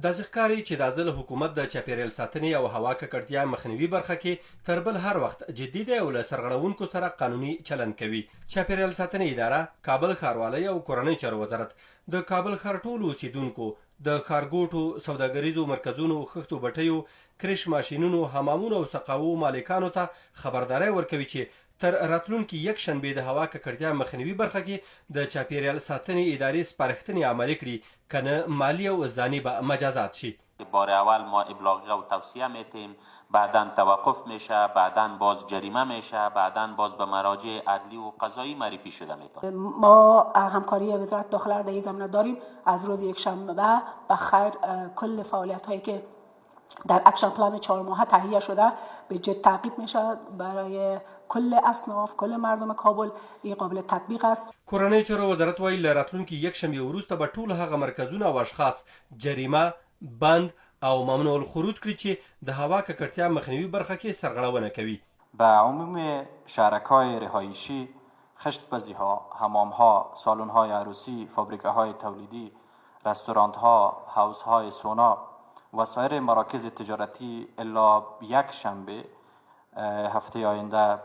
داسې ښکاري چې دا ځل حکومت د چاپیریال ساتنې او هوا ککړتیا مخنیوي برخه کې تر بل هر وخت جدي دی او له سرغړونکو سره قانوني چلند کوي. چاپیریال ساتنې اداره، کابل ښاروالۍ او کورنۍ چارو وزارت د کابل ښار ټولو اوسیدونکو د ښارګوټو، سوداګریزو مرکزونو، خښتو بټیو، کرش ماشینونو، حمامونو او سقاوو مالکانو ته خبرداری ورکوي چې تر راتلونکي یکشنبې د هوا ککړتیا مخنیوي برخه کې د چاپیریال ساتنې ادارې سپارښتنې عملي کړي، کنه مالی او ځاني به مجازات شي. بار اول ما ابلاغ و توصیه میتیم، بعدا توقف میشه، بعدا باز جریمه میشه، بعدا باز به مراجع عدلی و قضایی معرفی شده میتونه. ما همکاری وزارت داخله در این زمینه داریم. از روز یکشنبه بخیر کل فعالیت هایی که در اکشن پلان 4 ماهه تهیه شده به جد تعقیب میشه. برای کل اصناف، کل مردم کابل این قابل تطبیق است. کورنۍ چارو وزارت وایي له راتلونکي یکشنبې وروسته به ټول هغه مرکزونه او اشخاص جریمه، بند او ممنوع الخروج کړي چې د هوا ککړتیا مخنیوي برخه کې سرغړونه کوي. به عموم شرکای رهایشی، خشت‌پزی‌ها، حمام‌ها، سالن‌های عروسی، فابریکه‌های تولیدی، رستوران‌ها، حوض‌های سونا و سایر مراکز تجارتی الا یک شنبه هفته آینده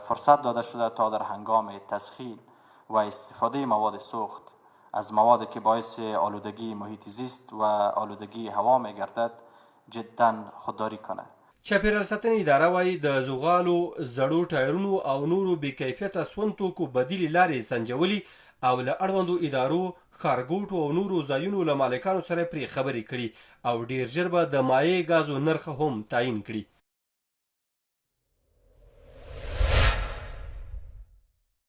فرصت داده شده تا در هنگام تسخیر و استفاده مواد سوخت از موادی که باعث آلودگی محیط زیست و آلودگی هوا می‌گردد جدا خودداری کنه. چاپیریال ساتنې اداره وایي د زغالو، زړو ټایرونو او نورو بې کیفیته سون توکو بدیلې لارې سنجولي او له اړوندو ادارو، ښارګوټو او نورو ځایونو له مالکانو سره پرې خبرې کړي او ډیر ژر به د مایع ګازو نرخ هم تعیین کړي.